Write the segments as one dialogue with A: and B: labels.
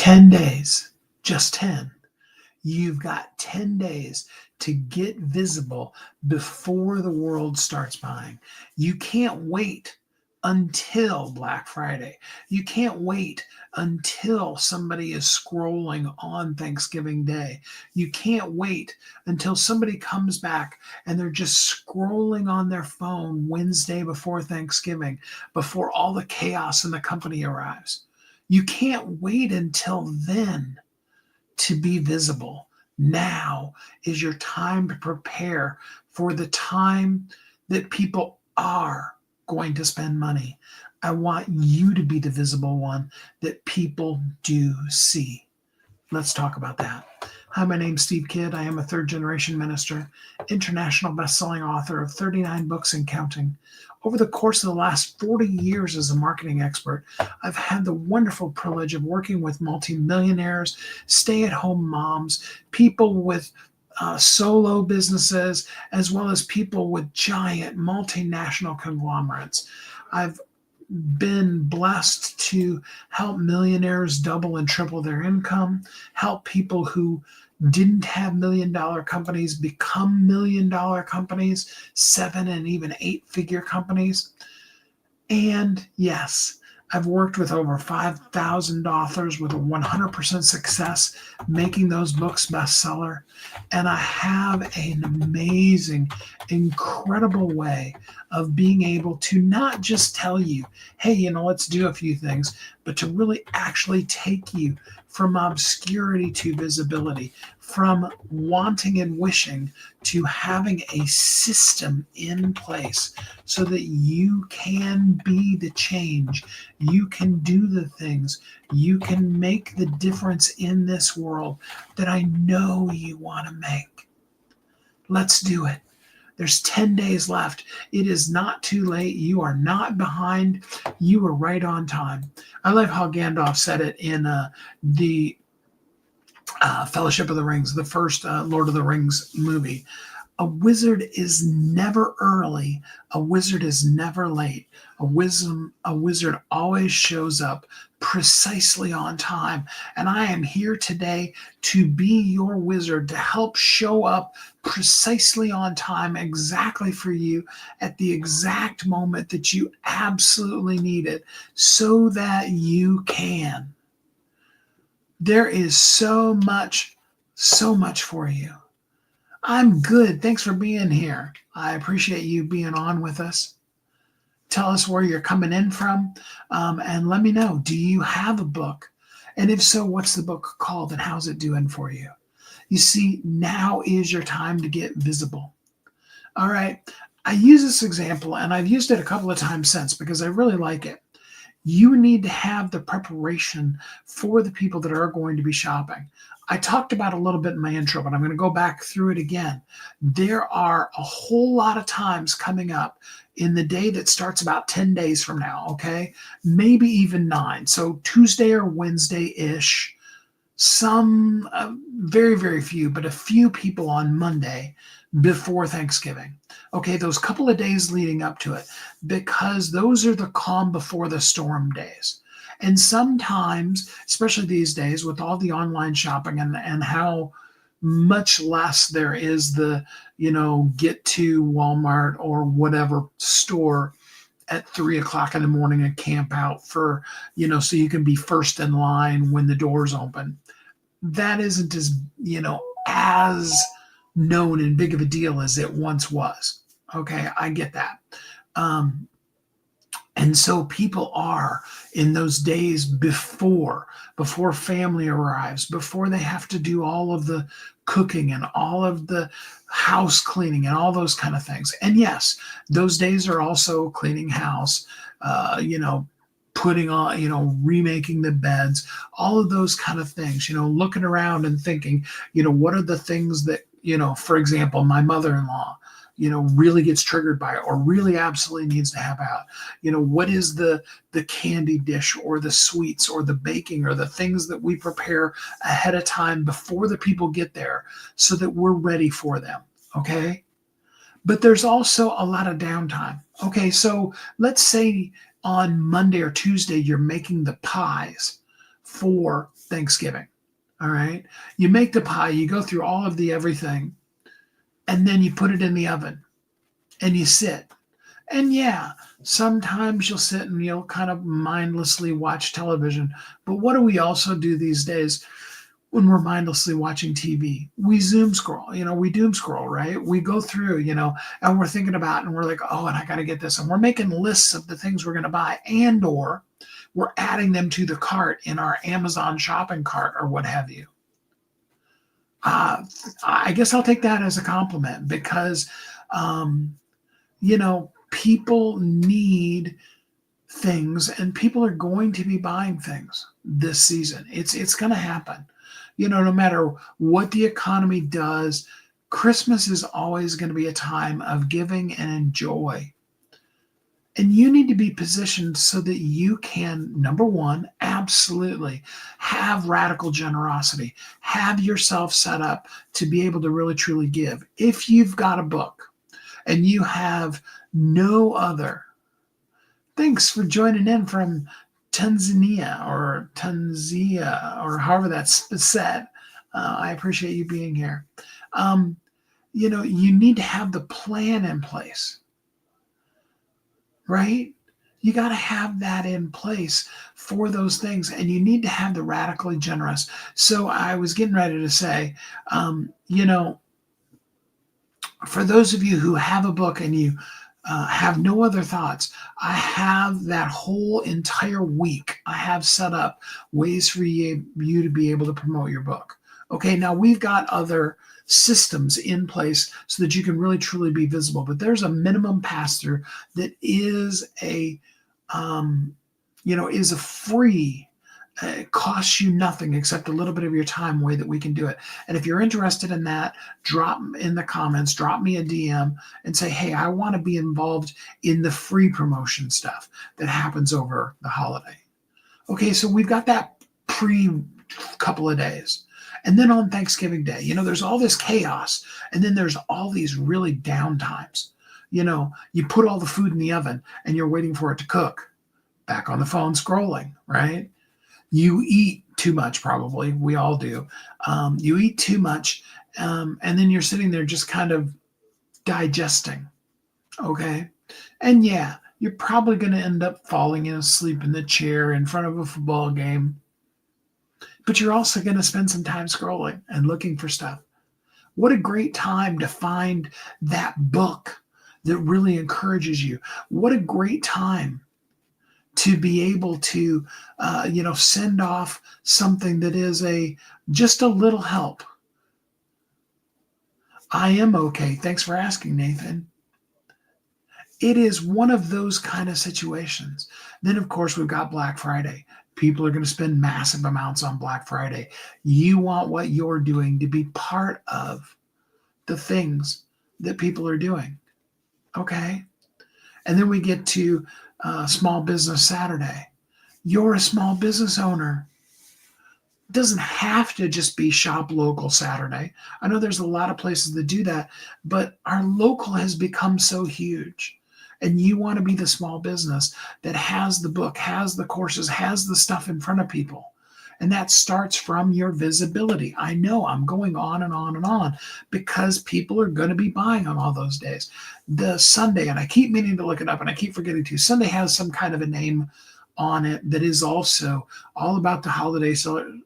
A: 10 days, just 10. You've got 10 days to get visible before the world starts buying. You can't wait until Black Friday. You can't wait until somebody is scrolling on Thanksgiving Day. You can't wait until somebody comes back and they're just scrolling on their phone Wednesday before Thanksgiving, before all the chaos in the company arrives. You can't wait until then to be visible. Now is your time to prepare for the time that people are going to spend money. I want you to be the visible one that people do see. Let's talk about that. Hi, my name's Steve Kidd. I am a third generation minister, international best-selling author of 39 books and counting. Over the course of the last 40 years as a marketing expert, I've had the wonderful privilege of working with multimillionaires, stay-at-home moms, people with solo businesses, as well as people with giant multinational conglomerates. I've been blessed to help millionaires double and triple their income, help people who didn't have $1 million companies become $1 million companies, 7 and even 8-figure companies. And yes, I've worked with over 5,000 authors with a 100% success, making those books bestseller. And I have an amazing, incredible way of being able to not just tell you, hey, let's do a few things, but to really actually take you from obscurity to visibility, from wanting and wishing to having a system in place so that you can be the change, you can do the things, you can make the difference in this world that I know you want to make. Let's do it. There's 10 days left. It is not too late. You are not behind. You are right on time. I love how Gandalf said it in the Fellowship of the Rings, the first Lord of the Rings movie. A wizard is never early. A wizard is never late. A wizard always shows up precisely on time. And I am here today to be your wizard, to help show up precisely on time, exactly for you at the exact moment that you absolutely need it, so that you can. There is so much for you. I'm good. Thanks for being here. I appreciate you being on with us. Tell us where you're coming in from, and let me know, do you have a book? And if so, what's the book called and how's it doing for you? You see, now is your time to get visible. All right. I use this example, and I've used it a couple of times since because I really like it. You need to have the preparation for the people that are going to be shopping. I talked about a little bit in my intro, but I'm going to go back through it again. There are a whole lot of times coming up in the day that starts about 10 days from now, okay? Maybe even 9. So Tuesday or Wednesday-ish. Some, very, very few, but a few people on Monday before Thanksgiving. Okay, those couple of days leading up to it, because those are the calm before the storm days. And sometimes, especially these days with all the online shopping and how much less there is the, get to Walmart or whatever store at 3 o'clock in the morning and camp out for, so you can be first in line when the doors open. That isn't as, as known and big of a deal as it once was. Okay, I get that. And so people are in those days before family arrives, before they have to do all of the cooking and all of the house cleaning and all those kind of things. And yes, those days are also cleaning house, putting on, remaking the beds, all of those kind of things, looking around and thinking, what are the things that, for example, my mother-in-law, really gets triggered by it or really absolutely needs to have out. What is the candy dish or the sweets or the baking or the things that we prepare ahead of time before the people get there so that we're ready for them, okay? But there's also a lot of downtime. Okay, so let's say on Monday or Tuesday, you're making the pies for Thanksgiving. All right. You make the pie, you go through all of the everything, and then you put it in the oven and you sit. And yeah, sometimes you'll sit and you'll kind of mindlessly watch television. But what do we also do these days when we're mindlessly watching TV? We zoom scroll, we doom scroll, right? We go through, and we're thinking about, and we're like, oh, and I got to get this. And we're making lists of the things we're going to buy, and or we're adding them to the cart in our Amazon shopping cart or what have you. I guess I'll take that as a compliment because, people need things and people are going to be buying things this season. It's going to happen. No matter what the economy does, Christmas is always going to be a time of giving and enjoy. And you need to be positioned so that you can, number one, absolutely have radical generosity, have yourself set up to be able to really truly give. If you've got a book and you have no other, thanks for joining in from Tanzania or however that's said. I appreciate you being here. You need to have the plan in place, right? You got to have that in place for those things, and you need to have the radically generous. So I was getting ready to say, for those of you who have a book and you have no other thoughts, I have that whole entire week. I have set up ways for you to be able to promote your book. Okay, now we've got other systems in place so that you can really truly be visible. But there's a minimum pass-through that is is a free. It costs you nothing except a little bit of your time way that we can do it. And if you're interested in that, drop in the comments, drop me a DM and say, hey, I want to be involved in the free promotion stuff that happens over the holiday. Okay, so we've got that couple of days. And then on Thanksgiving Day, there's all this chaos. And then there's all these really down times. You put all the food in the oven and you're waiting for it to cook. Back on the phone scrolling, right? You eat too much, probably. We all do. You eat too much, and then you're sitting there just kind of digesting, okay? And yeah, you're probably going to end up falling asleep in the chair in front of a football game, but you're also going to spend some time scrolling and looking for stuff. What a great time to find that book that really encourages you. What a great time to be able to, send off something that is just a little help. I am okay. Thanks for asking, Nathan. It is one of those kind of situations. Then, of course, we've got Black Friday. People are going to spend massive amounts on Black Friday. You want what you're doing to be part of the things that people are doing. Okay? And then we get to Small Business Saturday. You're a small business owner. It doesn't have to just be Shop Local Saturday. I know there's a lot of places that do that, but our local has become so huge. And you want to be the small business that has the book, has the courses, has the stuff in front of people. And that starts from your visibility. I know I'm going on and on and on because people are going to be buying on all those days. The Sunday, and I keep meaning to look it up and I keep forgetting to, Sunday has some kind of a name on it that is also all about the holiday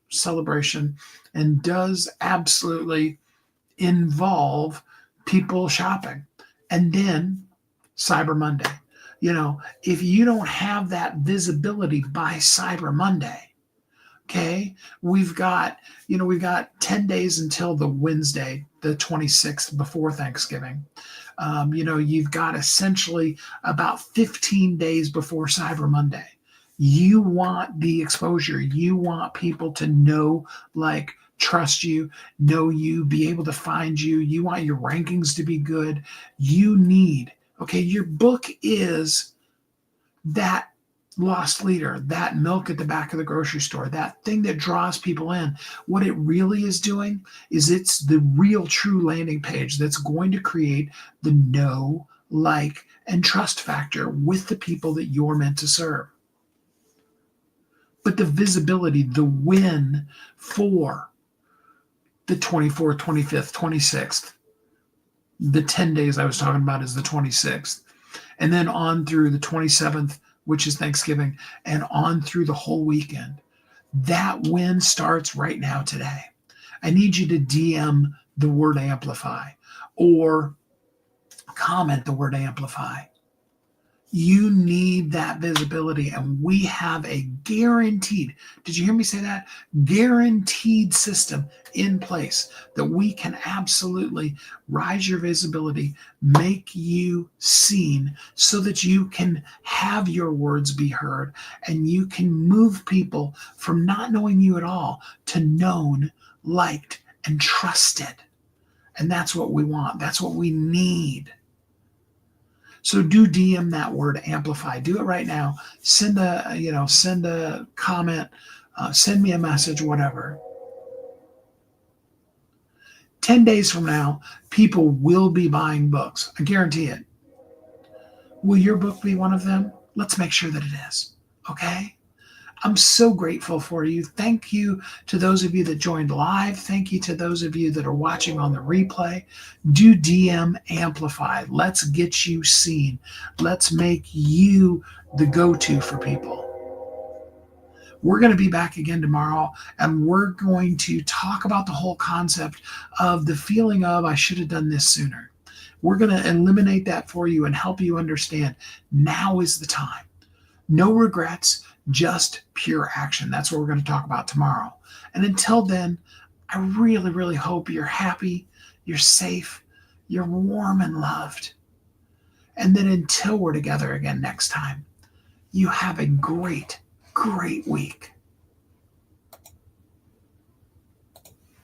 A: celebration and does absolutely involve people shopping. And then Cyber Monday. If you don't have that visibility by Cyber Monday, okay, we've got 10 days until the Wednesday, the 26th before Thanksgiving. You've got essentially about 15 days before Cyber Monday. You want the exposure. You want people to know, trust you, know you, be able to find you. You want your rankings to be good. You need, your book is that lost leader, that milk at the back of the grocery store, that thing that draws people in. What it really is doing is it's the real true landing page that's going to create the know, and trust factor with the people that you're meant to serve. But the visibility, the win for the 24th, 25th, 26th, the 10 days I was talking about is the 26th. And then on through the 27th, which is Thanksgiving, and on through the whole weekend. That win starts right now today. I need you to DM the word amplify or comment the word amplify. You need that visibility, and we have a guaranteed, did you hear me say that? Guaranteed system in place that we can absolutely rise your visibility, make you seen so that you can have your words be heard and you can move people from not knowing you at all to known, liked, and trusted. And that's what we want. That's what we need. So do DM that word amplify. Do it right now. Send a comment, send me a message, whatever. 10 days from now, people will be buying books. I guarantee it. Will your book be one of them? Let's make sure that it is. Okay? I'm so grateful for you. Thank you to those of you that joined live. Thank you to those of you that are watching on the replay. Do DM Amplify. Let's get you seen. Let's make you the go-to for people. We're going to be back again tomorrow, and we're going to talk about the whole concept of the feeling of I should have done this sooner. We're going to eliminate that for you and help you understand now is the time. No regrets, just pure action. That's what we're going to talk about tomorrow. And until then, I really, really hope you're happy, you're safe, you're warm and loved. And then until we're together again next time, you have a great, great week.